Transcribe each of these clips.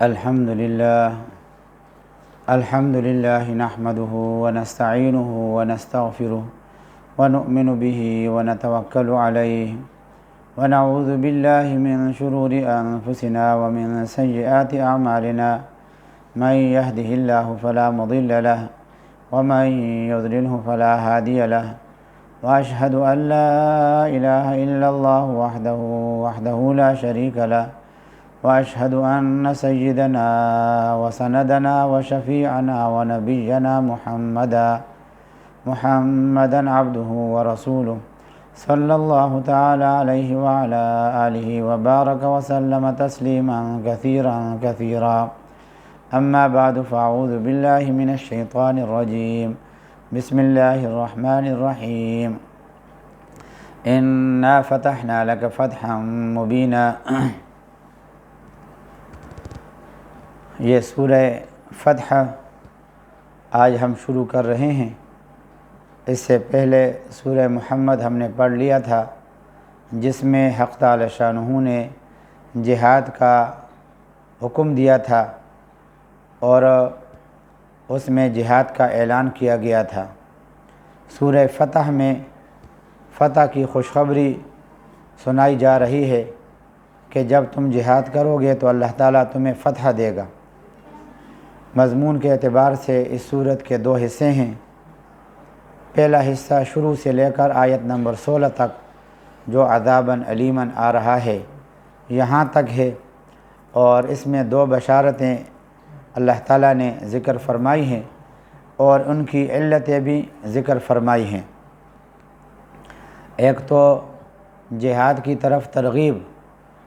الحمد للہ نحمده ونستعینه ونستغفره ونؤمن به ونتوکل علیہ ونعوذ باللہ من شرور انفسنا ومن سیئات اعمالنا من يهده اللہ فلا مضل له ومن يضلله فلا هادی له واشهد ان لا الہ الا اللہ وحده لا شریک له واشهد ان سیدنا وسندنا وشفیعنا ونبینا محمدا عبده ورسوله صلی اللہ تعالی علیہ وعلى آلہ وبارک وسلم تسلیما کثیرا اما بعد فاعوذ باللہ من الشیطان الرجیم بسم اللہ الرحمن الرحیم انا فتحنا لک فتحا مبینا۔ یہ سورہ فتح آج ہم شروع کر رہے ہیں۔ اس سے پہلے سورہ محمد ہم نے پڑھ لیا تھا، جس میں حق تعالی شانہ نے جہاد کا حکم دیا تھا اور اس میں جہاد کا اعلان کیا گیا تھا۔ سورہ فتح میں فتح کی خوشخبری سنائی جا رہی ہے کہ جب تم جہاد کرو گے تو اللہ تعالیٰ تمہیں فتح دے گا۔ مضمون کے اعتبار سے اس سورت کے دو حصے ہیں۔ پہلا حصہ شروع سے لے کر آیت نمبر 16 تک جو عذاباً علیماً آ رہا ہے یہاں تک ہے، اور اس میں دو بشارتیں اللہ تعالیٰ نے ذکر فرمائی ہیں اور ان کی علتیں بھی ذکر فرمائی ہیں۔ ایک تو جہاد کی طرف ترغیب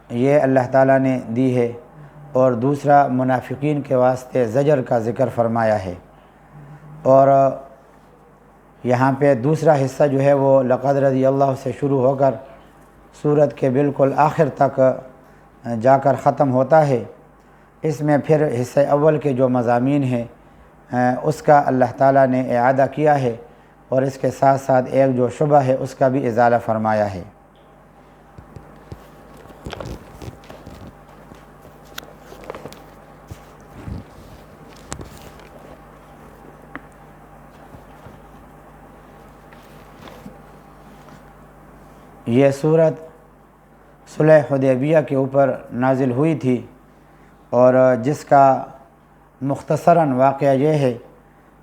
یہ اللہ تعالیٰ نے دی ہے، اور دوسرا منافقین کے واسطے زجر کا ذکر فرمایا ہے۔ اور یہاں پہ دوسرا حصہ جو ہے وہ لقد رضی اللہ سے شروع ہو کر سورت کے بالکل آخر تک جا کر ختم ہوتا ہے۔ اس میں پھر حصہ اول کے جو مضامین ہیں اس کا اللہ تعالیٰ نے اعادہ کیا ہے، اور اس کے ساتھ ساتھ ایک جو شبہ ہے اس کا بھی ازالہ فرمایا ہے۔ یہ سورت صلح حدیبیہ کے اوپر نازل ہوئی تھی، اور جس کا مختصراً واقعہ یہ ہے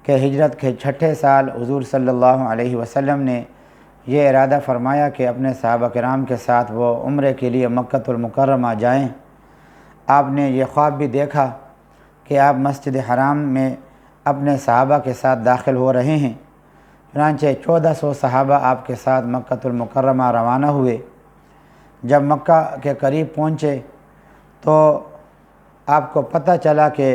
کہ ہجرت کے 6 سال حضور صلی اللہ علیہ وسلم نے یہ ارادہ فرمایا کہ اپنے صحابہ کرام کے ساتھ وہ عمرے کے لیے مکۃ المکرمہ جائیں۔ آپ نے یہ خواب بھی دیکھا کہ آپ مسجد حرام میں اپنے صحابہ کے ساتھ داخل ہو رہے ہیں۔ چنانچہ 1400 صحابہ آپ کے ساتھ مکۃ المکرمہ روانہ ہوئے۔ جب مکہ کے قریب پہنچے تو آپ کو پتہ چلا کہ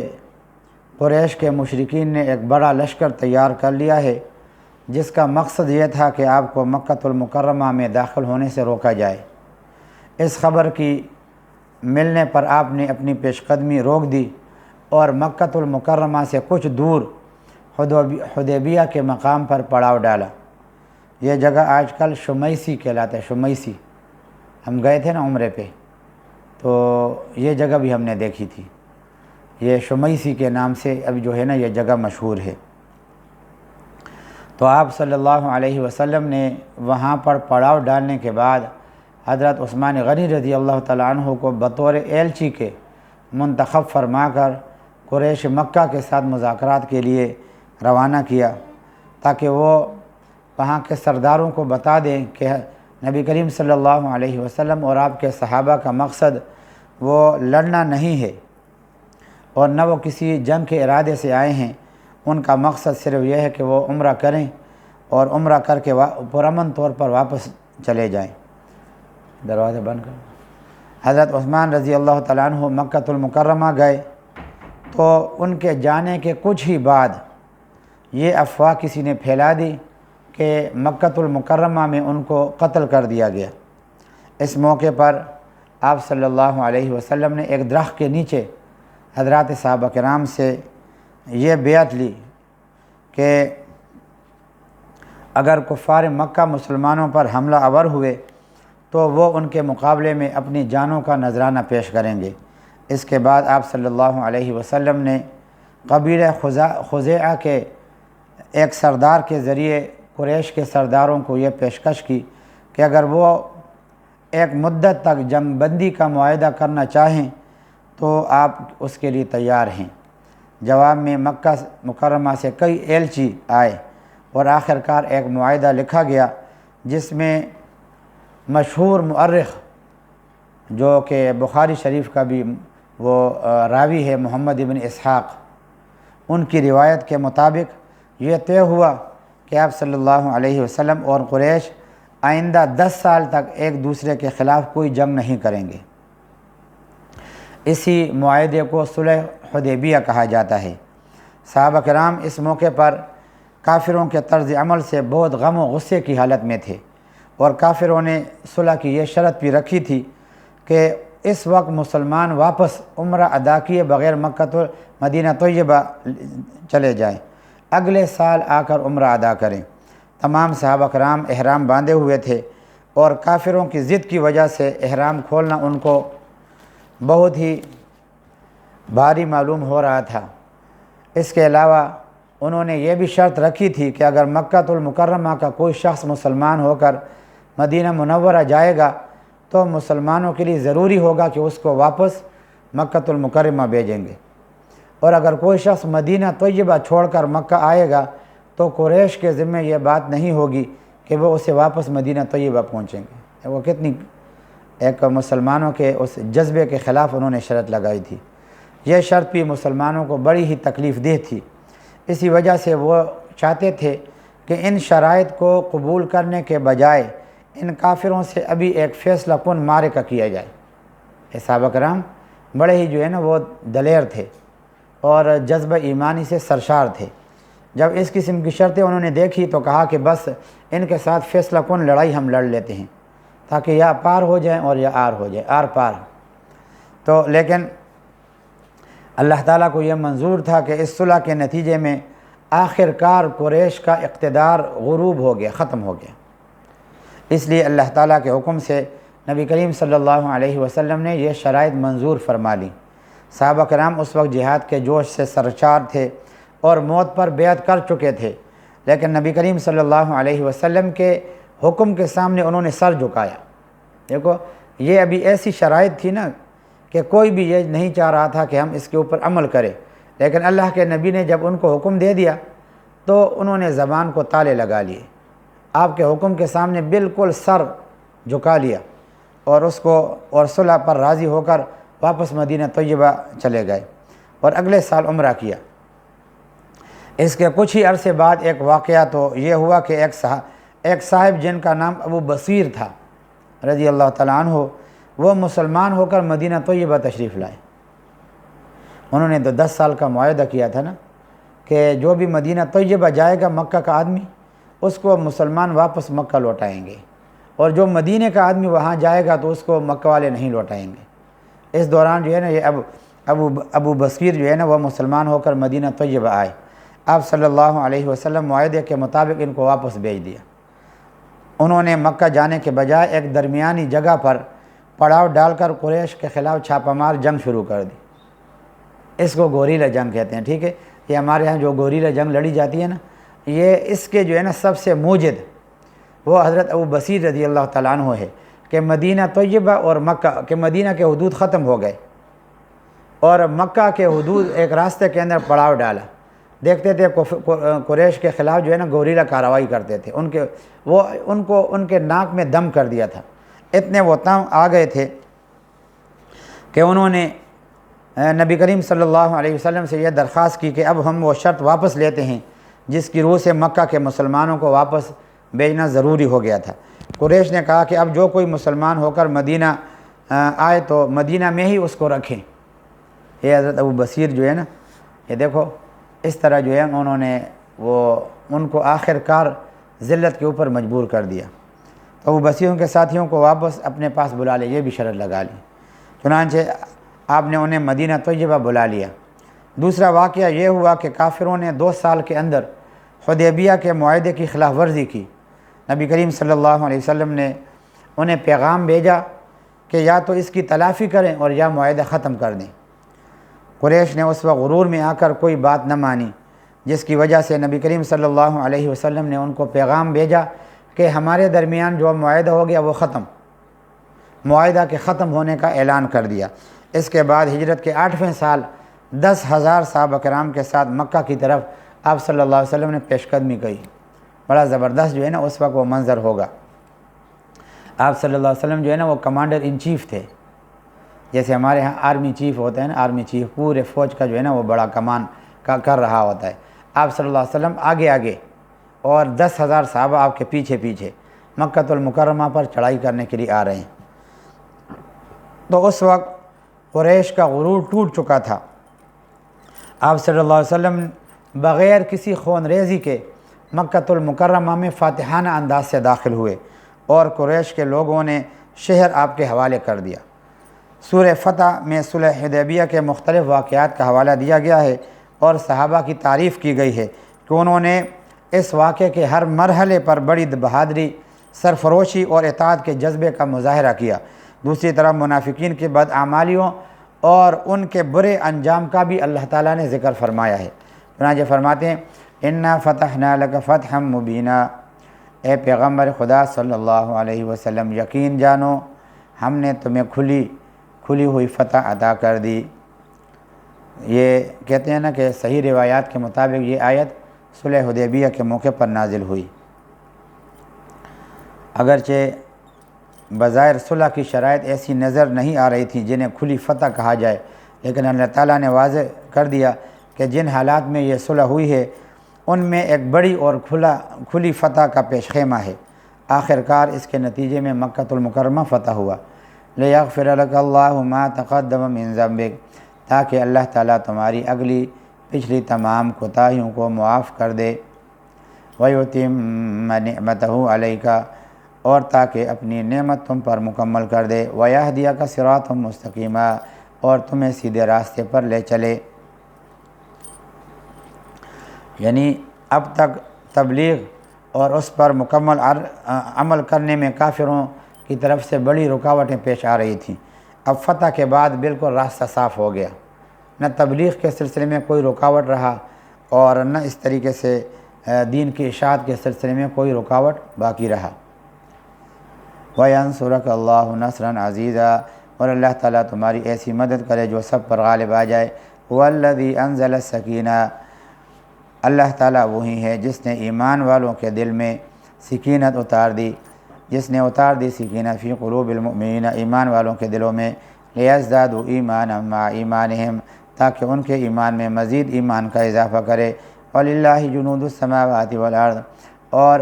قریش کے مشرکین نے ایک بڑا لشکر تیار کر لیا ہے، جس کا مقصد یہ تھا کہ آپ کو مکۃ المکرمہ میں داخل ہونے سے روکا جائے۔ اس خبر کی ملنے پر آپ نے اپنی پیش قدمی روک دی اور مکۃ المکرمہ سے کچھ دور حدیبیہ کے مقام پر پڑاؤ ڈالا۔ یہ جگہ آج کل شمیسی کہلاتا ہے۔ شمیسی ہم گئے تھے نا عمرے پہ، تو یہ جگہ بھی ہم نے دیکھی تھی۔ یہ شمیسی کے نام سے اب جو ہے نا یہ جگہ مشہور ہے۔ تو آپ صلی اللہ علیہ وسلم نے وہاں پر پڑاؤ ڈالنے کے بعد حضرت عثمان غنی رضی اللہ تعالیٰ عنہ کو بطور ایلچی کے منتخب فرما کر قریش مکہ کے ساتھ مذاکرات کے لیے روانہ کیا، تاکہ وہ وہاں کے سرداروں کو بتا دیں کہ نبی کریم صلی اللہ علیہ وسلم اور آپ کے صحابہ کا مقصد وہ لڑنا نہیں ہے، اور نہ وہ کسی جنگ کے ارادے سے آئے ہیں۔ ان کا مقصد صرف یہ ہے کہ وہ عمرہ کریں اور عمرہ کر کے پرامن طور پر واپس چلے جائیں۔ دروازہ بند کرو۔ حضرت عثمان رضی اللہ تعالیٰ عنہ مکۃ المکرمہ گئے، تو ان کے جانے کے کچھ ہی بعد یہ افواہ کسی نے پھیلا دی کہ مکۃ المکرمہ میں ان کو قتل کر دیا گیا۔ اس موقع پر آپ صلی اللہ علیہ وسلم نے ایک درخت کے نیچے حضرات صحابہ کرام سے یہ بیعت لی کہ اگر کفار مکہ مسلمانوں پر حملہ آور ہوئے تو وہ ان کے مقابلے میں اپنی جانوں کا نذرانہ پیش کریں گے۔ اس کے بعد آپ صلی اللہ علیہ وسلم نے قبیلہ خزیعہ کے ایک سردار کے ذریعے قریش کے سرداروں کو یہ پیشکش کی کہ اگر وہ ایک مدت تک جنگ بندی کا معاہدہ کرنا چاہیں تو آپ اس کے لیے تیار ہیں۔ جواب میں مکہ مکرمہ سے کئی ایلچی آئے اور آخرکار ایک معاہدہ لکھا گیا جس میں مشہور مؤرخ جو کہ بخاری شریف کا بھی وہ راوی ہے محمد ابن اسحاق، ان کی روایت کے مطابق یہ طے ہوا کہ آپ صلی اللہ علیہ وسلم اور قریش آئندہ 10 سال تک ایک دوسرے کے خلاف کوئی جنگ نہیں کریں گے۔ اسی معاہدے کو صلح حدیبیہ کہا جاتا ہے۔ صحابہ کرام اس موقع پر کافروں کے طرز عمل سے بہت غم و غصے کی حالت میں تھے، اور کافروں نے صلح کی یہ شرط بھی رکھی تھی کہ اس وقت مسلمان واپس عمرہ ادا کیے بغیر مکہ مدینہ طیبہ چلے جائیں، اگلے سال آ کر عمرہ ادا کریں۔ تمام صحابہ کرام احرام باندھے ہوئے تھے اور کافروں کی ضد کی وجہ سے احرام کھولنا ان کو بہت ہی بھاری معلوم ہو رہا تھا۔ اس کے علاوہ انہوں نے یہ بھی شرط رکھی تھی کہ اگر مکہ المکرمہ کا کوئی شخص مسلمان ہو کر مدینہ منورہ جائے گا تو مسلمانوں کے لیے ضروری ہوگا کہ اس کو واپس مکہ المکرمہ بھیجیں گے، اور اگر کوئی شخص مدینہ طیبہ چھوڑ کر مکہ آئے گا تو قریش کے ذمہ یہ بات نہیں ہوگی کہ وہ اسے واپس مدینہ طیبہ پہنچیں گے۔ وہ کتنی ایک مسلمانوں کے اس جذبے کے خلاف انہوں نے شرط لگائی تھی۔ یہ شرط بھی مسلمانوں کو بڑی ہی تکلیف دہ تھی، اسی وجہ سے وہ چاہتے تھے کہ ان شرائط کو قبول کرنے کے بجائے ان کافروں سے ابھی ایک فیصلہ کن معرکہ کیا جائے۔ صحابہ کرام بڑے ہی جو ہے نا وہ دلیر تھے اور جذبہ ایمانی سے سرشار تھے۔ جب اس قسم کی شرطیں انہوں نے دیکھی تو کہا کہ بس ان کے ساتھ فیصلہ کن لڑائی ہم لڑ لیتے ہیں تاکہ یا پار ہو جائیں اور یا آر ہو جائے، آر پار۔ تو لیکن اللہ تعالیٰ کو یہ منظور تھا کہ اس صلح کے نتیجے میں آخر کار قریش کا اقتدار غروب ہو گیا، ختم ہو گیا۔ اس لیے اللہ تعالیٰ کے حکم سے نبی کریم صلی اللہ علیہ وسلم نے یہ شرائط منظور فرما لی۔ صحابہ کرام اس وقت جہاد کے جوش سے سرشار تھے اور موت پر بیعت کر چکے تھے، لیکن نبی کریم صلی اللہ علیہ وسلم کے حکم کے سامنے انہوں نے سر جھکایا۔ دیکھو یہ ابھی ایسی شرائط تھی نا کہ کوئی بھی یہ نہیں چاہ رہا تھا کہ ہم اس کے اوپر عمل کریں، لیکن اللہ کے نبی نے جب ان کو حکم دے دیا تو انہوں نے زبان کو تالے لگا لیے، آپ کے حکم کے سامنے بالکل سر جھکا لیا اور اس کو اور صلح پر راضی ہو کر واپس مدینہ طیبہ چلے گئے اور اگلے سال عمرہ کیا۔ اس کے کچھ ہی عرصے بعد ایک واقعہ تو یہ ہوا کہ ایک صاحب جن کا نام ابو بصیر تھا رضی اللہ تعالیٰ عنہ، وہ مسلمان ہو کر مدینہ طیبہ تشریف لائے۔ انہوں نے تو 10 سال کا معاہدہ کیا تھا نا کہ جو بھی مدینہ طیبہ جائے گا مکہ کا آدمی اس کو مسلمان واپس مکہ لوٹائیں گے، اور جو مدینہ کا آدمی وہاں جائے گا تو اس کو مکہ والے نہیں لوٹائیں گے۔ اس دوران جو ہے نا یہ ابو بصیر جو ہے نا وہ مسلمان ہو کر مدینہ طیبہ آئے۔ آپ صلی اللہ علیہ وسلم معاہدے کے مطابق ان کو واپس بھیج دیا۔ انہوں نے مکہ جانے کے بجائے ایک درمیانی جگہ پر پڑاؤ ڈال کر قریش کے خلاف چھاپہ مار جنگ شروع کر دی۔ اس کو گوریلا جنگ کہتے ہیں، ٹھیک ہے۔ یہ ہمارے ہاں جو گوریلا جنگ لڑی جاتی ہے نا، یہ اس کے جو ہے نا سب سے موجد وہ حضرت ابو بصیر رضی اللہ تعالیٰ عنہ ہے کہ مدینہ طیبہ اور مکہ کے مدینہ کے حدود ختم ہو گئے اور مکہ کے حدود ایک راستے کے اندر پڑاؤ ڈالا۔ دیکھتے تھے قریش کے خلاف جو ہے نا گوریلا کارروائی کرتے تھے، ان کے ناک میں دم کر دیا تھا۔ اتنے وہ تنگ آ گئے تھے کہ انہوں نے نبی کریم صلی اللہ علیہ وسلم سے یہ درخواست کی کہ اب ہم وہ شرط واپس لیتے ہیں جس کی روح سے مکہ کے مسلمانوں کو واپس بھیجنا ضروری ہو گیا تھا۔ قریش نے کہا کہ اب جو کوئی مسلمان ہو کر مدینہ آئے تو مدینہ میں ہی اس کو رکھیں۔ یہ حضرت ابو بصیر جو ہے نا، یہ دیکھو اس طرح جو ہے انہوں نے ان کو آخر کار ذلت کے اوپر مجبور کر دیا۔ تو ابو بصیر کے ساتھیوں کو واپس اپنے پاس بلا لے، یہ بھی شرط لگا لی۔ چنانچہ آپ نے انہیں مدینہ طیبہ بلا لیا۔ دوسرا واقعہ یہ ہوا کہ کافروں نے 2 سال کے اندر حدیبیہ کے معاہدے کی خلاف ورزی کی۔ نبی کریم صلی اللہ علیہ وسلم نے انہیں پیغام بھیجا کہ یا تو اس کی تلافی کریں اور یا معاہدہ ختم کر دیں۔ قریش نے اس وقت غرور میں آ کر کوئی بات نہ مانی، جس کی وجہ سے نبی کریم صلی اللہ علیہ وسلم نے ان کو پیغام بھیجا کہ ہمارے درمیان جو معاہدہ ہو گیا وہ ختم، معاہدہ کے ختم ہونے کا اعلان کر دیا۔ اس کے بعد ہجرت کے 8ویں سال 10,000 صحابہ کرام کے ساتھ مکہ کی طرف آپ صلی اللہ علیہ وسلم نے پیش قدمی کی۔ بڑا زبردست جو ہے نا اس وقت وہ منظر ہوگا۔ آپ صلی اللہ علیہ وسلم جو ہے نا وہ کمانڈر ان چیف تھے، جیسے ہمارے ہاں آرمی چیف ہوتا ہے نا، آرمی چیف پورے فوج کا جو ہے نا وہ بڑا کمان کر رہا ہوتا ہے۔ آپ صلی اللہ علیہ وسلم آگے آگے اور 10,000 صحابہ آپ کے پیچھے پیچھے مکہ المکرمہ پر چڑھائی کرنے کے لیے آ رہے ہیں۔ تو اس وقت قریش کا غرور ٹوٹ چکا تھا۔ آپ صلی اللہ علیہ وسلم بغیر کسی خون ریزی کے مکہ المکرمہ میں فاتحانہ انداز سے داخل ہوئے اور قریش کے لوگوں نے شہر آپ کے حوالے کر دیا۔ سورہ فتح میں صلح حدیبیہ کے مختلف واقعات کا حوالہ دیا گیا ہے اور صحابہ کی تعریف کی گئی ہے کہ انہوں نے اس واقعے کے ہر مرحلے پر بڑی بہادری، سرفروشی اور اطاعت کے جذبے کا مظاہرہ کیا۔ دوسری طرف منافقین کی بدعمالیوں اور ان کے برے انجام کا بھی اللہ تعالیٰ نے ذکر فرمایا ہے۔ چنانچہ فرماتے ہیں انا فتحنا لک فتحا مبینا، اے پیغمبر خدا صلی اللہ علیہ وسلم یقین جانو ہم نے تمہیں کھلی ہوئی فتح عطا کر دی۔ یہ کہتے ہیں نا کہ صحیح روایات کے مطابق یہ آیت صلح حدیبیہ کے موقع پر نازل ہوئی۔ اگرچہ بظاہر صلح کی شرائط ایسی نظر نہیں آ رہی تھی جنہیں کھلی فتح کہا جائے، لیکن اللہ تعالیٰ نے واضح کر دیا کہ جن حالات میں یہ صلح ہوئی ہے ان میں ایک بڑی اور کھلی فتح کا پیش خیمہ ہے۔ آخرکار اس کے نتیجے میں مکہ المکرمہ فتح ہوا۔ لِيَغْفِرَ لَكَ اللَّهُ مَا تَقَدَّمَ مِن ذَنبِكَ، تاکہ اللہ تعالیٰ تمہاری اگلی پچھلی تمام کوتاہیوں کو معاف کر دے۔ وَيُتِمَّ نِعْمَتَهُ عَلَيْكَ، اور تاکہ اپنی نعمت تم پر مکمل کر دے۔ وَيَهْدِيَكَ صِرَاطًا مُسْتَقِيمًا، اور تمہیں سیدھے راستے پر لے چلے۔ یعنی اب تک تبلیغ اور اس پر مکمل عمل کرنے میں کافروں کی طرف سے بڑی رکاوٹیں پیش آ رہی تھیں۔ اب فتح کے بعد بالکل راستہ صاف ہو گیا، نہ تبلیغ کے سلسلے میں کوئی رکاوٹ رہا اور نہ اس طریقے سے دین کی اشاعت کے سلسلے میں کوئی رکاوٹ باقی رہا۔ وَيَنْصُرَكَ اللَّهُ نَصْرًا عَزِيزًا، اور اللہ تعالیٰ تمہاری ایسی مدد کرے جو سب پر غالب آ جائے۔ وَالَّذِي أَنزَلَ السَّكِينَةَ، اللہ تعالیٰ وہی ہے جس نے ایمان والوں کے دل میں سکینت اتار دی، جس نے اتار دی سکینت فی قلوب المؤمنین، ایمان والوں کے دلوں میں، لیزدادوا ایمانا مع ایمانہم، تاکہ ان کے ایمان میں مزید ایمان کا اضافہ کرے۔ وَلِلَّهِ جُنُودُ السَّمَاوَاتِ وَالْأَرْضِ، اور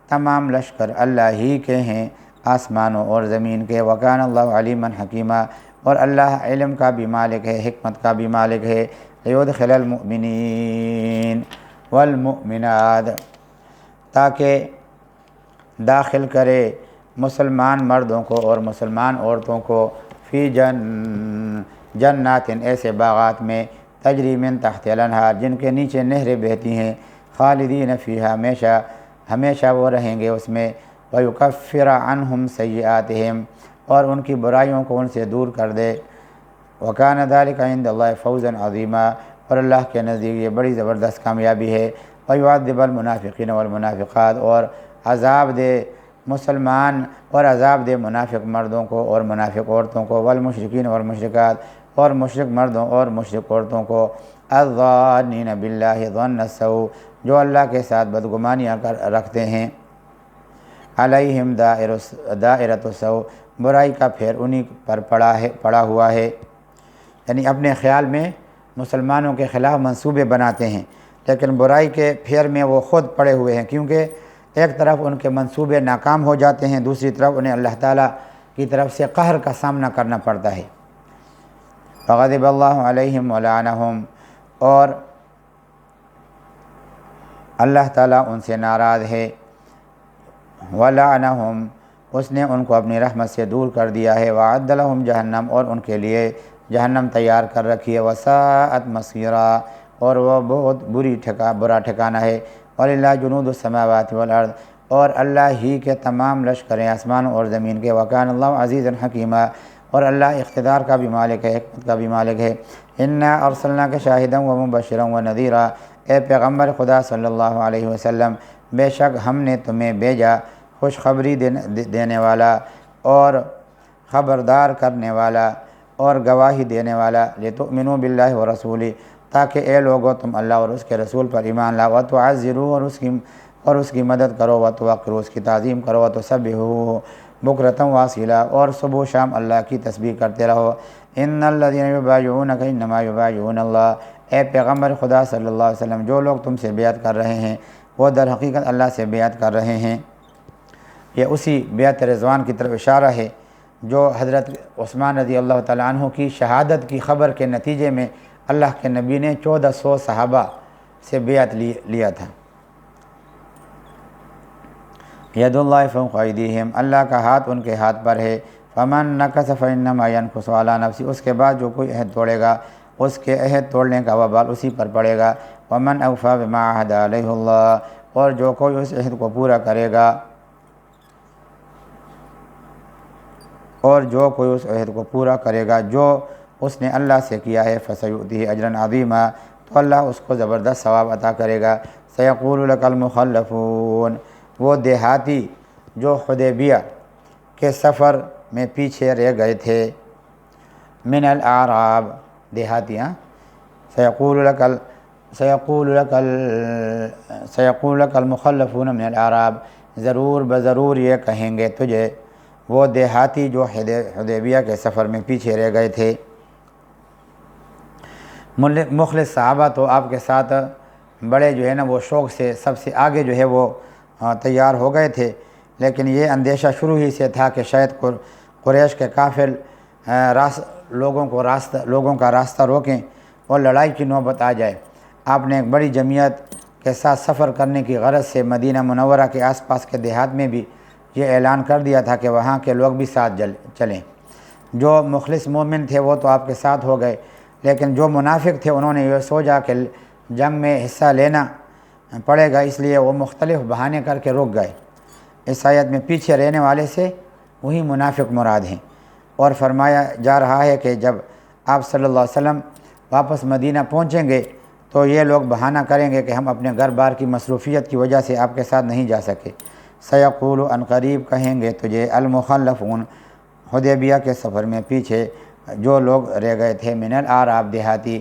تمام لشکر اللہ ہی کے ہیں، آسمانوں اور زمین کے۔ وَكَانَ اللَّهُ عَلِيمًا حَكِيمًا، اور اللہ علم کا بھی مالک ہے، حکمت کا بھی مالک ہے۔ لِيُدْخِلَ الْمُؤْمِنِينَ وَالْمُؤْمِنَاتِ، تاکہ داخل کرے مسلمان مردوں کو اور مسلمان عورتوں کو فی جنات، ایسے باغات میں، تجری من تحت الانہار، جن کے نیچے نہریں بہتی ہیں، خالدین فیہا، ہمیشہ وہ رہیں گے اس میں۔ وَيُكَفِّرَ عَنْهُمْ سَيِّئَاتِهِمْ، اور ان کی برائیوں کو ان سے دور کر دے۔ وَكَانَ ذَلِكَ عِنْدَ اللَّهِ فَوْزًا عَظِيمًا، اور اللہ کے نزدیک یہ بڑی زبردست کامیابی ہے۔ وَيُعَذِّبَ الْمُنَافِقِينَ وَالْمُنَافِقَاتِ، اور عذاب دے مسلمان اور عذاب دے منافق مردوں کو اور منافق عورتوں کو، والمشرکین والمشرکات، اور مشرک مردوں اور مشرک عورتوں کو، الظانین باللہ ظن السوء، جو اللہ کے ساتھ بدگمانیاں رکھتے ہیں، علیہم دائرۃ السوء، برائی کا پھیر انہی پر پڑا ہوا ہے۔ یعنی اپنے خیال میں مسلمانوں کے خلاف منصوبے بناتے ہیں، لیکن برائی کے پھیر میں وہ خود پڑے ہوئے ہیں، کیونکہ ایک طرف ان کے منصوبے ناکام ہو جاتے ہیں، دوسری طرف انہیں اللہ تعالیٰ کی طرف سے قہر کا سامنا کرنا پڑتا ہے۔ فغضب اللہ علیہم ولعنہم، اور اللہ تعالیٰ ان سے ناراض ہے، ولعنہم، اس نے ان کو اپنی رحمت سے دور کر دیا ہے۔ وَأَعَدَّ لَهُمْ جہنم، اور ان کے لیے جہنم تیار کر رکھی ہے۔ وَسَاءَتْ مَصِيرًا، اور وہ بہت برا ٹھکانہ ہے۔ وَلِلَّهِ جُنُودُ السَّمَاوَاتِ وَالْأَرْضِ، اور اللہ ہی کے تمام لشکریں آسمانوں اور زمین کے۔ وَكَانَ اللَّهُ عَزِيزًا حَكِيمًا، اور اللہ اقتدار کا بھی مالک ہے، حکمت کا بھی مالک ہے۔ انا ارسلناک شاہدا و مبشرا و نذیرا، اے پیغمبر خدا صلی اللہ علیہ وسلم، بے شک ہم نے تمہیں بھیجا خوشخبری دینے والا اور خبردار کرنے والا اور گواہی دینے والا، لتؤمنوا باللہ و رسولہ، تاکہ اے لوگو تم اللہ اور اس کے رسول پر ایمان لاؤ، وتعزروہ، اور اس کی مدد کرو، وتوقروا، اس کی تعظیم کرو، وتسبحوہ بکرۃ واصیلا، اور صبح و شام اللہ کی تسبیح کرتے رہو۔ ان الذین یبایعونک انما یبایعون اللہ، اے پیغمبر خدا صلی اللہ علیہ وسلم، جو لوگ تم سے بیعت کر رہے ہیں وہ در حقیقت اللہ سے بیعت کر رہے ہیں۔ یہ اسی بیعت رضوان کی طرف اشارہ ہے جو حضرت عثمان رضی اللہ تعالیٰ عنہ کی شہادت کی خبر کے نتیجے میں اللہ کے نبی نے 1400 صحابہ سے بیعت لیا تھا۔ ید اللہ فوق ایدیہم، اللہ کا ہاتھ ان کے ہاتھ پر ہے، فمن نکث فانما ینکث علی نفسہ، اس کے بعد جو کوئی عہد توڑے گا اس کے عہد توڑنے کا وبال اسی پر پڑے گا، ومن اوفی بما عہد علیہ اللہ، اور جو کوئی اس عہد کو پورا کرے گا جو اس نے اللہ سے کیا ہے، فسیؤتیہ اجرا عظیما، تو اللہ اس کو زبردست ثواب عطا کرے گا۔ سیقول لک المخلفون، وہ دیہاتی جو حدیبیہ کے سفر میں پیچھے رہ گئے تھے، من الاعراب، دیہاتی، سیقول لک المخلفون من الاعراب، ضرور بضرور یہ کہیں گے تجھے وہ دیہاتی جو حدیبیہ کے سفر میں پیچھے رہ گئے تھے۔ مخلص صحابہ تو آپ کے ساتھ بڑے جو ہے نا وہ شوق سے سب سے آگے جو ہے وہ تیار ہو گئے تھے، لیکن یہ اندیشہ شروع ہی سے تھا کہ شاید قریش کے کافر لوگوں کا راستہ روکیں اور لڑائی کی نوبت آ جائے۔ آپ نے ایک بڑی جمعیت کے ساتھ سفر کرنے کی غرض سے مدینہ منورہ کے آس پاس کے دیہات میں بھی یہ اعلان کر دیا تھا کہ وہاں کے لوگ بھی ساتھ چلیں۔ جو مخلص مومن تھے وہ تو آپ کے ساتھ ہو گئے، لیکن جو منافق تھے انہوں نے یہ سوچا کہ جنگ میں حصہ لینا پڑے گا، اس لیے وہ مختلف بہانے کر کے رک گئے۔ اس آیت میں پیچھے رہنے والے سے وہی منافق مراد ہیں، اور فرمایا جا رہا ہے کہ جب آپ صلی اللہ علیہ وسلم واپس مدینہ پہنچیں گے تو یہ لوگ بہانہ کریں گے کہ ہم اپنے گھر بار کی مصروفیت کی وجہ سے آپ کے ساتھ نہیں جا سکے۔ سیقول، ان قریب کہیں گے تجھے، المخلفون، حدیبیہ کے سفر میں پیچھے جو لوگ رہ گئے تھے، من الاعراب، دیہاتی،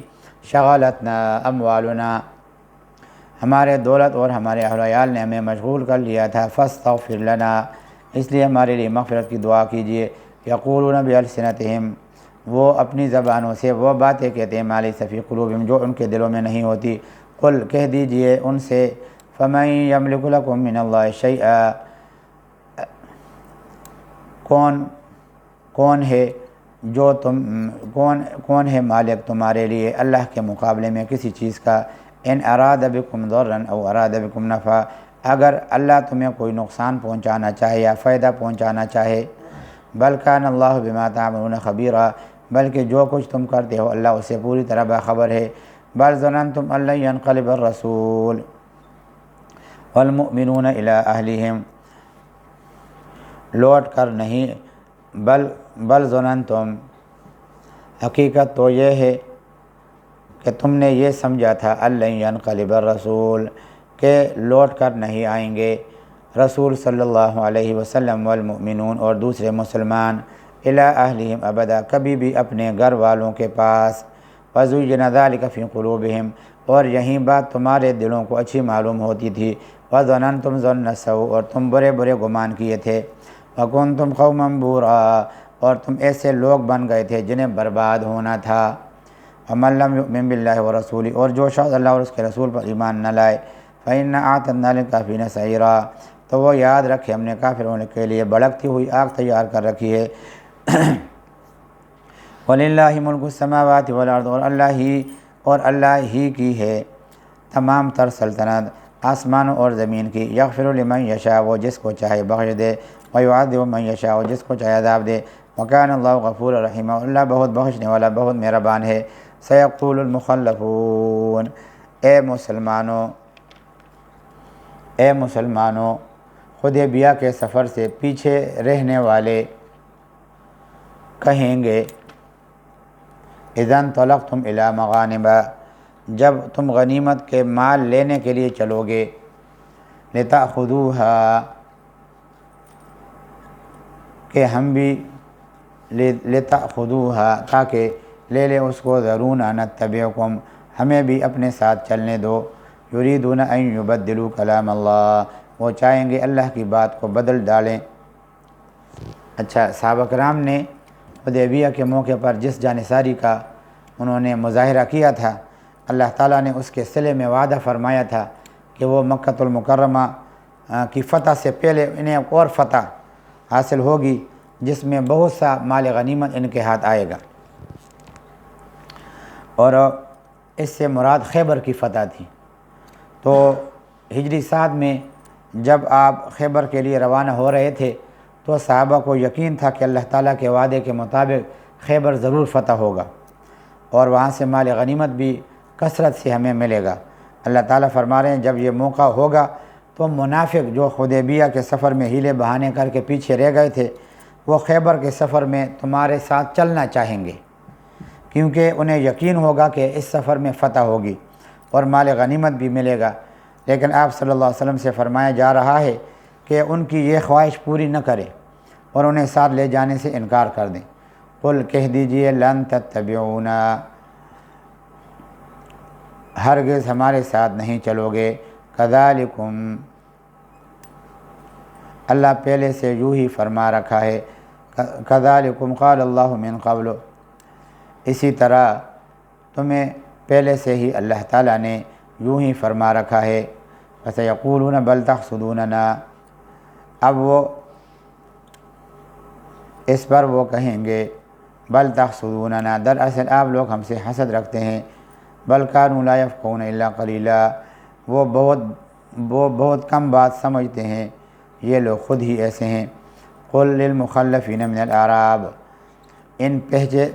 شغلتنا اموالنا، ہمارے دولت اور ہمارے اہل و عیال نے ہمیں مشغول کر لیا تھا، فاستغفر لنا، اس لیے ہمارے لیے مغفرت کی دعا کیجیے۔ یقولون بألسنتہم، وہ اپنی زبانوں سے وہ باتیں کہتے ہیں، ما لیس فی قلوبہم، جو ان کے دلوں میں نہیں ہوتی۔ قل، کہہ دیجئے ان سے، فمن یملک لکم من اللہ شیئا، کون ہے مالک تمہارے لیے اللہ کے مقابلے میں کسی چیز کا، ان اراد بکم ضرا او اراد بکم نفع، اگر اللہ تمہیں کوئی نقصان پہنچانا چاہے یا فائدہ پہنچانا چاہے، بل کان اللہ بما تعملون خبیرا، بلکہ جو کچھ تم کرتے ہو اللہ اس سے پوری طرح باخبر ہے۔ بل ظننتم ان لن ينقلب الرسول والمؤمنون الی اہلہم، لوٹ کر نہیں، بل ظننتم، حقیقت تو یہ ہے کہ تم نے یہ سمجھا تھا، ان لن ينقلب الرسول، کہ لوٹ کر نہیں آئیں گے رسول صلی اللہ علیہ وسلم، والمؤمنون، اور دوسرے مسلمان، الی اہلہم ابدا، کبھی بھی اپنے گھر والوں کے پاس، وزین ذلک فی قلوبہم، اور یہی بات تمہارے دلوں کو اچھی معلوم ہوتی تھی، وظننتم ظن السوء، اور تم برے گمان کیے تھے، وکنتم قوما بورا، اور تم ایسے لوگ بن گئے تھے جنہیں برباد ہونا تھا۔ ومن لم یؤمن باللہ ورسولہ، اور جو شخص اللہ اور اس کے رسول پر ایمان نہ لائے، فإنا اعتدنا للکافرین سعیرا، تو وہ یاد رکھے ہم نے کافروں کے لیے بھڑکتی ہوئی آگ تیار کر رکھی ہے۔ وَلِلَّهِ مُلْكُ السَّمَاوَاتِ وَالْأَرْضِ، اور اللہ ہی کی ہے تمام تر سلطنت آسمانوں اور زمین کی۔ یغفر لمن یشاء، وہ جس کو چاہے بخش دے، ویعذب من یشاء، جس کو چاہے عذاب دے، وکان اللہ غفور رحیم، اللہ بہت بخشنے والا بہت مہربان ہے۔ سیقول المخلفون، اے مسلمانوں، حدیبیہ کے سفر سے پیچھے رہنے والے کہیں گے، اذا انطلقتم الی مغانم، جب تم غنیمت کے مال لینے کے لیے چلو گے، لتأخذوها، کہ ہم بھی لتأخذوها، تاکہ لے لیں اس کو، ذرونا نتبعکم، ہمیں بھی اپنے ساتھ چلنے دو، یریدون ان یبدلوا کلام اللہ، وہ چاہیں گے اللہ کی بات کو بدل ڈالیں۔ اچھا، صحابہ کرام نے حدیبیہ کے موقع پر جس جانصاری کا انہوں نے مظاہرہ کیا تھا، اللہ تعالیٰ نے اس کے صلے میں وعدہ فرمایا تھا کہ وہ مکۃ المکرمہ کی فتح سے پہلے انہیں ایک اور فتح حاصل ہوگی جس میں بہت سا مال غنیمت ان کے ہاتھ آئے گا، اور اس سے مراد خیبر کی فتح تھی۔ تو ہجری 7 میں جب آپ خیبر کے لیے روانہ ہو رہے تھے تو صحابہ کو یقین تھا کہ اللہ تعالیٰ کے وعدے کے مطابق خیبر ضرور فتح ہوگا، اور وہاں سے مال غنیمت بھی کثرت سے ہمیں ملے گا۔ اللہ تعالیٰ فرما رہے ہیں جب یہ موقع ہوگا تو منافق جو حدیبیہ کے سفر میں ہیلے بہانے کر کے پیچھے رہ گئے تھے، وہ خیبر کے سفر میں تمہارے ساتھ چلنا چاہیں گے، کیونکہ انہیں یقین ہوگا کہ اس سفر میں فتح ہوگی اور مال غنیمت بھی ملے گا، لیکن آپ صلی اللہ علیہ وسلم سے فرمایا جا رہا ہے کہ ان کی یہ خواہش پوری نہ کریں اور انہیں ساتھ لے جانے سے انکار کر دیں۔ قل، کہہ دیجئے، لن تتبعونا، ہرگز ہمارے ساتھ نہیں چلو گے، کذالکم، اللہ پہلے سے یوں ہی فرما رکھا ہے، کذالکم قال اللہ من قبل، اسی طرح تمہیں پہلے سے ہی اللہ تعالیٰ نے یوں ہی فرما رکھا ہے، فسیقولون بل تحسدوننا، اب وہ اس پر وہ کہیں گے بل تحسدوننا، دراصل آپ لوگ ہم سے حسد رکھتے ہیں، بل کانوا لا یفقہون الا قلیلا، وہ بہت کم بات سمجھتے ہیں، یہ لوگ خود ہی ایسے ہیں۔ قل للمخلفین من الاعراب، ان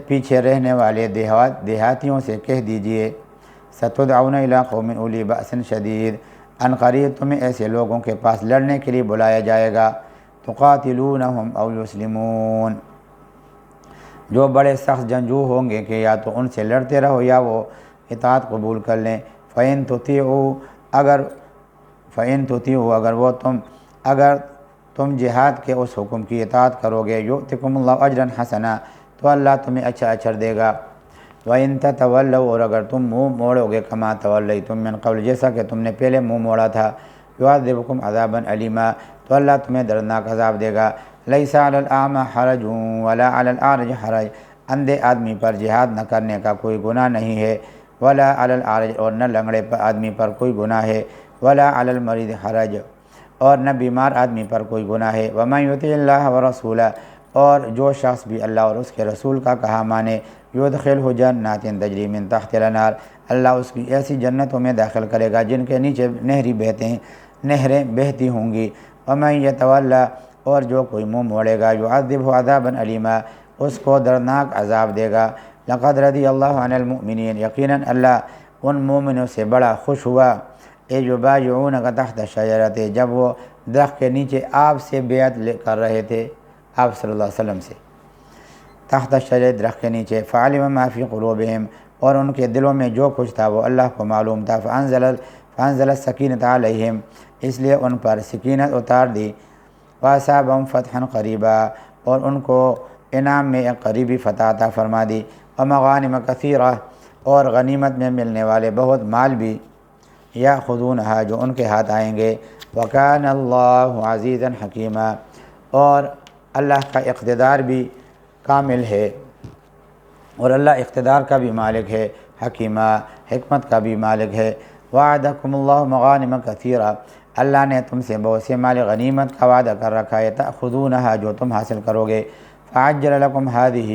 پیچھے رہنے والے دیہاتیوں سے کہہ دیجئے، ستدعون الی قوم اولی بأس شدید، ان قریب تمہیں ایسے لوگوں کے پاس لڑنے کے لیے بلایا جائے گا، تقاتلونہم او یسلمون، جو بڑے سخت جنگجو ہوں گے کہ یا تو ان سے لڑتے رہو یا وہ اطاعت قبول کر لیں، فَإِن تُطِیعُوا، اگر تم جہاد کے اس حکم کی اطاعت کرو گے، یؤتکم اللہ اجرا حسنا، تو اللہ تمہیں اچھا اجر دے گا، وَإِن تَتَوَلَّوْا، اور اگر تم منہ موڑو گے، کما تولیتم من قبل، جیسا کہ تم نے پہلے منہ موڑا تھا، یعذبکم عذابا علیما، تو اللہ تمہیں دردناک عذاب دے گا۔ لیس علی الاعمى حرج ولا علی الاعرج حرج، اندھے آدمی پر جہاد نہ کرنے کا کوئی گناہ نہیں ہے، ولا علی الاعرج، اور نہ لنگڑے آدمی پر کوئی گناہ ہے، ولا علی المریض حرج، اور نہ بیمار آدمی پر کوئی گناہ ہے، ومن یطع اللہ ورسولہ، اور جو شخص بھی اللہ اور اس کے رسول کا کہا مانے، یدخلہ جنات تجری من تحت الانہار، اللہ اس کی ایسی جنتوں میں داخل کرے گا جن کے نیچے نہریں بہتی ہوں گی، ومن یتولی، اور جو کوئی منہ موڑے گا، یعذبہ عذابا علیما، اس کو دردناک عذاب دے گا۔ لقد رضی اللہ عن المؤمنین، یقیناً اللہ ان مومنوں سے بڑا خوش ہوا، یبایعونک تحت الشجرۃ، جب وہ درخت کے نیچے آپ سے بیعت کر رہے تھے، آپ صلی اللہ علیہ وسلم سے، تحت الشجرۃ، درخت کے نیچے، فعلم ما فی قلوبہم، اور ان کے دلوں میں جو کچھ تھا وہ اللہ کو معلوم تھا، فانزل السکینۃ علیہم، اس لیے ان پر سکینت اتار دی، واصابہم فتحا قریبا، اور ان کو انعام میں ایک قریبی فتح عطا فرما دی، ومغانم کثیرہ، اور غنیمت میں ملنے والے بہت مال بھی، یاخذونہا، جو ان کے ہاتھ آئیں گے، وکان اللہ عزیزا حکیما، اور اللہ کا اقتدار بھی کامل ہے، اور اللہ اقتدار کا بھی مالک ہے، حکیمہ، حکمت کا بھی مالک ہے۔ وعدکم اللہ مغانم کثیرہ، اللہ نے تم سے بہت سے مال غنیمت کا وعدہ کر رکھا ہے، تأخذونہا، جو تم حاصل کرو گے، فعجل لکم ہذہ،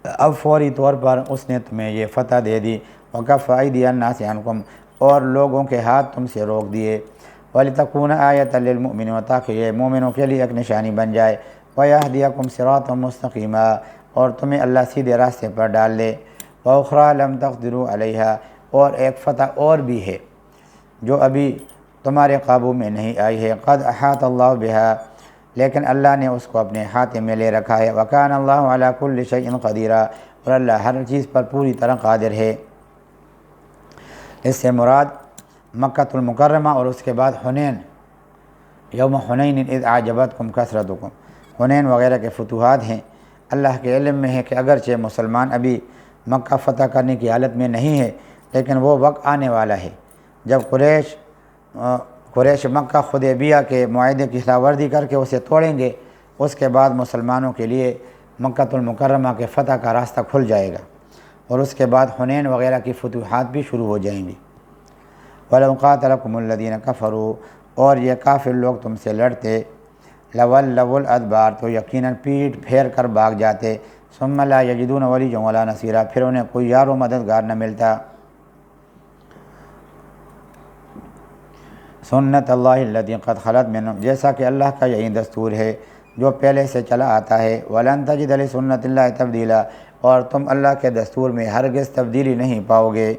اب فوری طور پر اس نے تمہیں یہ فتح دے دی، وکف ایدی الناس عنکم، اور لوگوں کے ہاتھ تم سے روک دیے، وَلِتَكُونَ آیَةً لِّلْمُؤْمِنِينَ، تاکہ یہ مومنوں کے لیے ایک نشانی بن جائے، وَيَهْدِيَكُمْ صِرَاطًا مُسْتَقِيمًا، اور تمہیں اللہ سیدھے راستے پر ڈال دے، وَأُخْرَىٰ لَمْ تَقْدِرُوا عَلَيْهَا، اور ایک فتح اور بھی ہے جو ابھی تمہارے قابو میں نہیں آئی ہے، قَدْ أَحَاطَ اللَّهُ بِهَا، لیکن اللہ نے اس کو اپنے ہاتھ میں لے رکھا ہے، وَكَانَ اللَّهُ عَلَىٰ كُلِّ شَيْءٍ قَدِيرًا، اور اللہ ہر چیز پر پوری طرح قادر ہے۔ اس سے مراد مکۃ المکرمہ اور اس کے بعد حنین، یوم حنین اذ اعجبتکم کثرتکم، حنین وغیرہ کے فتوحات ہیں۔ اللہ کے علم میں ہے کہ اگرچہ مسلمان ابھی مکہ فتح کرنے کی حالت میں نہیں ہے، لیکن وہ وقت آنے والا ہے جب قریش مکہ حدیبیہ کے معاہدے کی خلاف ورزی کر کے اسے توڑیں گے۔ اس کے بعد مسلمانوں کے لیے مکۃ المکرمہ کے فتح کا راستہ کھل جائے گا، اور اس کے بعد حنین وغیرہ کی فتوحات بھی شروع ہو جائیں گی۔ وَلَوْ قَاتَلَكُمُ الَّذِينَ كَفَرُوا، اور یہ کافر لوگ تم سے لڑتے، لَوَلَّوُا الْأَدْبَارَ، تو یقیناً پیٹ پھیر کر بھاگ جاتے، ثُمَّ لَا يَجِدُونَ وَلِيًّا وَلَا نَصِيرًا، پھر انہیں کوئی یار و مددگار نہ ملتا۔ سنت اللہ التی قد خلت من، جیسا کہ اللہ کا یہی دستور ہے جو پہلے سے چلا آتا ہے۔ وَلَن تَجِدَ لِسُنَّتِ اللَّهِ تَبْدِيلًا، اور تم اللہ کے دستور میں ہرگز تبدیلی نہیں پاؤ گے۔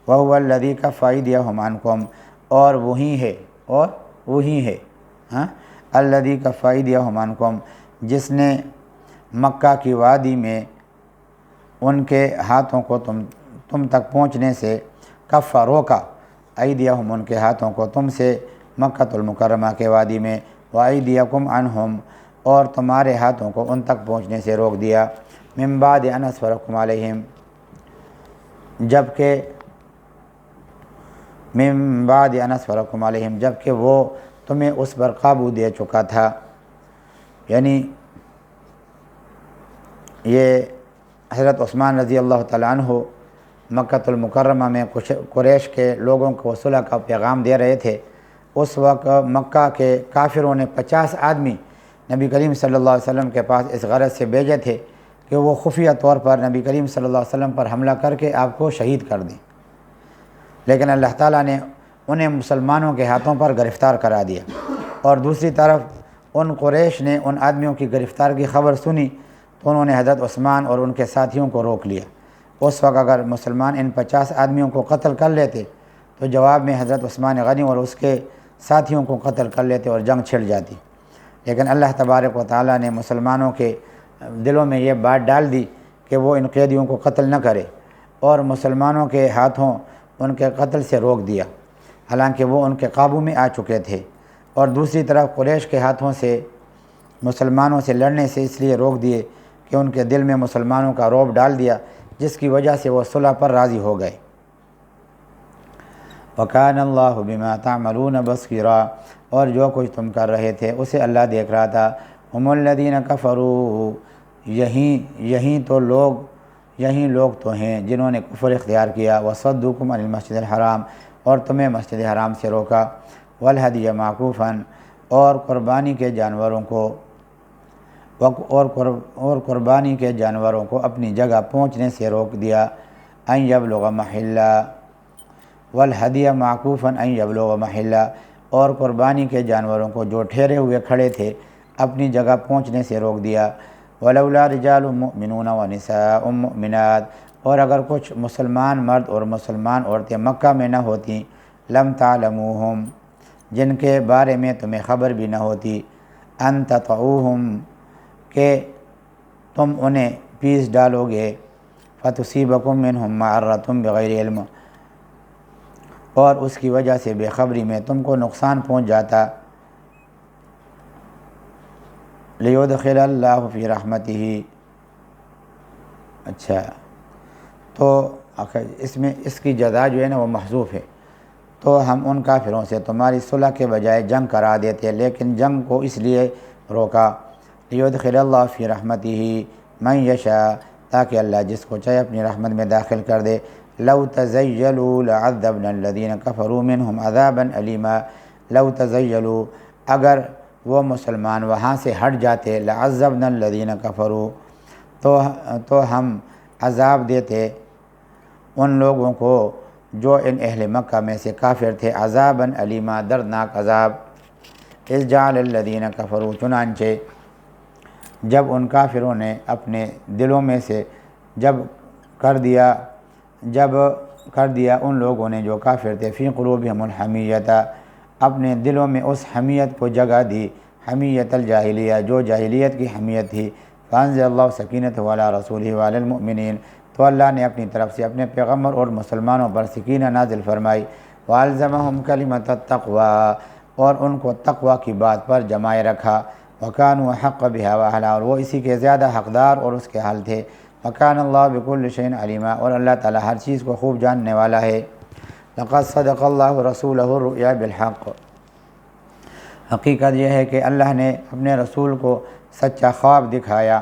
وَهُوَ الَّذِي كَفَّ أَيْدِيَهُمْ عَنْكُمْ، اور وہی ہے الَّذِي كَفَّ أَيْدِيَهُمْ عَنْكُمْ، جس نے مکہ کی وادی میں ان کے ہاتھوں کو تم تک پہنچنے سے کفّ روکا، ایدیہم ان کے ہاتھوں کو تم سے مکۃ المکرمہ کے وادی میں، وایدیکم عنہم، اور تمہارے ہاتھوں کو ان تک پہنچنے سے روک دیا، من بعد ان اظفرکم علیہم، جبکہ وہ تمہیں اس پر قابو دے چکا تھا۔ یعنی یہ حضرت عثمان رضی اللہ تعالیٰ عنہ مکۃ المکرمہ میں قریش کے لوگوں کو صلح کا پیغام دے رہے تھے۔ اس وقت مکہ کے کافروں نے 50 آدمی نبی کریم صلی اللہ علیہ وسلم کے پاس اس غرض سے بھیجے تھے کہ وہ خفیہ طور پر نبی کریم صلی اللہ علیہ وسلم پر حملہ کر کے آپ کو شہید کر دیں، لیکن اللہ تعالیٰ نے انہیں مسلمانوں کے ہاتھوں پر گرفتار کرا دیا۔ اور دوسری طرف ان قریش نے ان آدمیوں کی گرفتار کی خبر سنی تو انہوں نے حضرت عثمان اور ان کے ساتھیوں کو روک لیا۔ اس وقت اگر مسلمان ان 50 آدمیوں کو قتل کر لیتے تو جواب میں حضرت عثمان غنی اور اس کے ساتھیوں کو قتل کر لیتے اور جنگ چھڑ جاتی، لیکن اللہ تبارک و تعالیٰ نے مسلمانوں کے دلوں میں یہ بات ڈال دی کہ وہ ان قیدیوں کو قتل نہ کرے، اور مسلمانوں کے ہاتھوں ان کے قتل سے روک دیا، حالانکہ وہ ان کے قابو میں آ چکے تھے۔ اور دوسری طرف قریش کے ہاتھوں سے مسلمانوں سے لڑنے سے اس لیے روک دیے کہ ان کے دل میں مسلمانوں کا رعب ڈال دیا، جس کی وجہ سے وہ صلح پر راضی ہو گئے۔ وَكَانَ اللَّهُ بِمَا تَعْمَلُونَ بَصِيرًا، اور جو کچھ تم کر رہے تھے اسے اللہ دیکھ رہا تھا۔ هُمُ الَّذِينَ كَفَرُوا، یہی لوگ تو ہیں جنہوں نے کفر اختیار کیا، وَصَدُّوكُمْ عَنِ الْمَسْجِدِ الْحَرَامِ، اور تمہیں مسجد حرام سے روکا، وَالْهَدْيَ مَعْكُوفًا، اور قربانی کے جانوروں کو اپنی جگہ پہنچنے سے روک دیا، أَن يَبْلُغَ مَحِلَّهُ، وَالْهَدْيَ مَعْكُوفًا أَن يَبْلُغَ مَحِلَّهُ، اور قربانی کے جانوروں کو جو ٹھہرے ہوئے کھڑے تھے اپنی جگہ پہنچنے سے روک دیا۔ وَلَوْلَا رِجَالٌ مُؤْمِنُونَ وَنِسَاءٌ مُؤْمِنَاتٌ، اور اگر کچھ مسلمان مرد اور مسلمان عورتیں مکہ میں نہ ہوتیں، لَمْ تَعْلَمُوهُمْ، جن کے بارے میں تمہیں خبر بھی نہ ہوتی، أَن تَطَئُوهُمْ، کہ تم انہیں پیس ڈالو گے، فَتُصِيبَكُم مِّنْهُم مَّعَرَّةٌ بِغَيْرِ عِلْمٍ، اور اس کی وجہ سے بے خبری میں تم کو نقصان پہنچ جاتا، لِيُدْخِلَ اللَّهُ فِي رَحْمَتِهِ، اچھا تو اس کی جزا جو ہے نا وہ محذوف ہے، تو ہم ان کافروں سے تمہاری صلح کے بجائے جنگ کرا دیتے، لیکن جنگ کو اس لیے روکا، لِيُدْخِلَ اللَّهُ فِي رَحْمَتِهِ مَن يَشَاءُ، تاکہ اللہ جس کو چاہے اپنی رحمت میں داخل کر دے۔ لَوْ تَزَيَّلُوا لَعَذَّبْنَا الَّذِينَ كَفَرُوا مِنْهُمْ عَذَابًا أَلِيمًا، لَوْ تَزَيَّلُوا، اگر وہ مسلمان وہاں سے ہٹ جاتے، لَعَذَّبْنَا الَّذِينَ كَفَرُوا، تو ہم عذاب دیتے ان لوگوں کو جو ان اہل مکہ میں سے کافر تھے، عذابًا علیما، دردناک عذاب۔ اذ جعل الذین کفروا، چنانچہ جب ان کافروں نے اپنے دلوں میں سے جب کر دیا ان لوگوں نے جو کافر تھے، فی قلوبہم الحمیۃ، اپنے دلوں میں اس حمیت کو جگہ دی، حمیت الجاہلیہ، جو جاہلیت کی حمیت تھی، فانزل اللہ سکینۃ علی رسولہ وعلی المؤمنین، تو اللہ نے اپنی طرف سے اپنے پیغمبر اور مسلمانوں پر سکینہ نازل فرمائی، والزمہم کلمۃ التقوی، اور ان کو تقوی کی بات پر جمائے رکھا، وکانوا احق بہا واہلہا، اور وہ اسی کے زیادہ حقدار اور اس کے حل تھے، وکان اللہ بکل شیء علیما، اور اللہ تعالیٰ ہر چیز کو خوب جاننے والا ہے۔ لقد صدق اللہ رسولہ الرؤیا بالحق، حقیقت یہ ہے کہ اللہ نے اپنے رسول کو سچا خواب دکھایا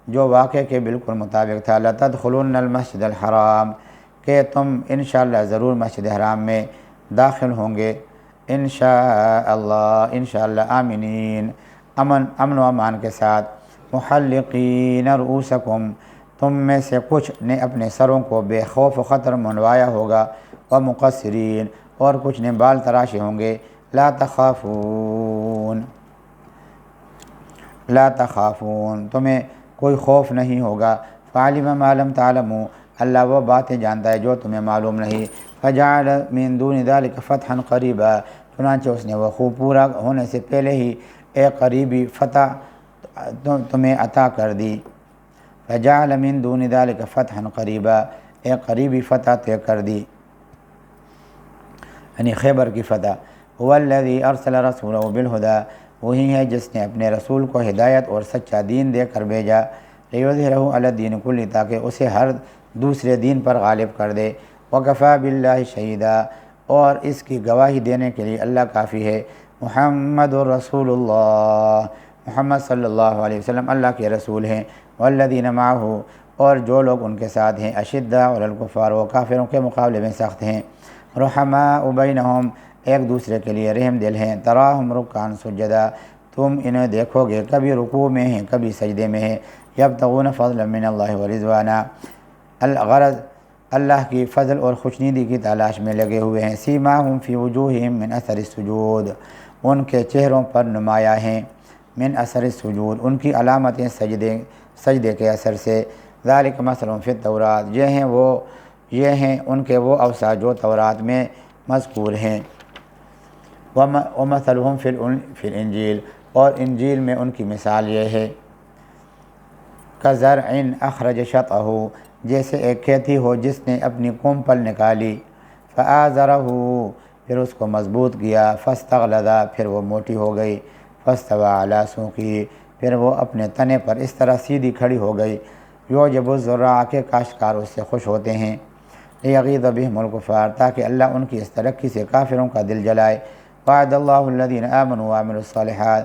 جو واقعے کے بالکل مطابق تھا۔ لتدخلن المسجد الحرام، کہ تم انشاءاللہ ضرور مسجد حرام میں داخل ہوں گے، انشاءاللہ آمنین، امن و امان کے ساتھ، محلقین رؤوسکم، تم میں سے کچھ نے اپنے سروں کو بے خوف و خطر منڈوایا ہوگا، ومقصرین، اور کچھ نے بال تراشے ہوں گے، لا تخافون، تمہیں کوئی خوف نہیں ہوگا، فعلم ما لم تعلموا، اللہ وہ باتیں جانتا ہے جو تمہیں معلوم نہیں، فجعل من دون ذلك فتحا قریبا، چنانچہ اس نے وہ خوب پورا ہونے سے پہلے ہی ایک قریبی فتح تمہیں عطا کر دی، فجعل من دون ذلك فتحا قریبا، ایک قریبی فتح طے کر دی، یعنی خیبر کی فتح۔ هو الذی ارسل رسولہ بالہدی، وہی ہے جس نے اپنے رسول کو ہدایت اور سچا دین دے کر بھیجا، لیظہرہ علی الدین کلہ، تاکہ اسے ہر دوسرے دین پر غالب کر دے، وکفی باللہ شہیدا، اور اس کی گواہی دینے کے لیے اللہ کافی ہے، محمد الرسول اللہ، محمد صلی اللہ علیہ وسلم اللہ کے رسول ہیں، والذین معہ، اور جو لوگ ان کے ساتھ ہیں، اشداء علی الکفار، وہ کافروں کے مقابلے میں سخت ہیں، رحماء بینہم، ایک دوسرے کے لیے رحم دل ہیں، تراہم رکعا سجدا، تم انہیں دیکھو گے کبھی رکوع میں ہیں کبھی سجدے میں ہیں، یبتغون فضلا من اللہ ورضوانا، الغرض اللہ کی فضل اور خوشنودی کی تلاش میں لگے ہوئے ہیں، سیماہم فی وجوہہم من اثر السجود، ان کے چہروں پر نمایاں ہیں، من اثر السجود، ان کی علامتیں سجدے کے اثر سے، ذالک مثل فی التوراۃ، یہ ہیں ان کے وہ اوصاف جو تورات میں مذکور ہیں، ومثلہم فی الانجیل، اور انجیل میں ان کی مثال یہ ہے، کزرع اخرج شطأہ، جیسے ایک کھیتی ہو جس نے اپنی کومپل نکالی، فآزرہ، پھر اس کو مضبوط کیا، فاستغلظ، پھر وہ موٹی ہو گئی، فاستوی علی سوقہ، پھر وہ اپنے تنے پر اس طرح سیدھی کھڑی ہو گئی، یعجب الزراع، کے کاشتکار اس سے خوش ہوتے ہیں، لیغیظ بہم الکفار، تاکہ اللہ ان کی اس ترقی سے کافروں کا دل جلائے، وعد اللہ الذین آمنوا وعملوا الصالحات،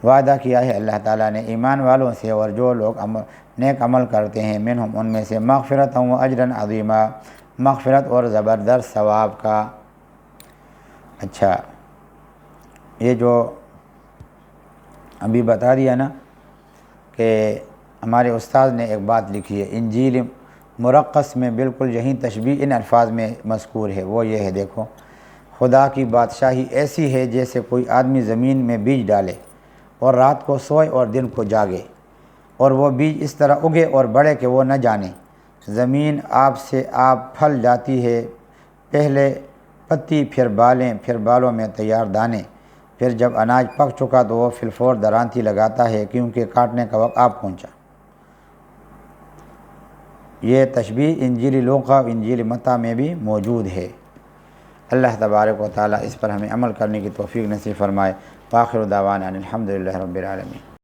وعدہ کیا ہے اللہ تعالیٰ نے ایمان والوں سے اور جو لوگ نیک عمل کرتے ہیں، منہم، ان میں سے، مغفرۃ و اجرا عظیما، مغفرت اور زبردست ثواب کا۔ اچھا، یہ جو ابھی بتا دیا نا کہ ہمارے استاد نے ایک بات لکھی ہے، انجیل مرقس میں بالکل یہی تشبیہ ان الفاظ میں مذکور ہے، وہ یہ ہے، دیکھو، خدا کی بادشاہی ایسی ہے جیسے کوئی آدمی زمین میں بیج ڈالے اور رات کو سوئے اور دن کو جاگے، اور وہ بیج اس طرح اگے اور بڑھے کہ وہ نہ جانے، زمین آپ سے آپ پھل جاتی ہے، پہلے پتی، پھر بالیں، پھر بالوں میں تیار دانے، پھر جب اناج پک چکا تو وہ فی الفور درانتی لگاتا ہے کیونکہ کاٹنے کا وقت آپ پہنچا۔ یہ تشبیہ انجیل لوقا و انجیل متی میں بھی موجود ہے۔ اللہ تبارک و تعالیٰ اس پر ہمیں عمل کرنے کی توفیق نصیب فرمائے۔ وآخر دعوانا الحمدللہ رب العالمین۔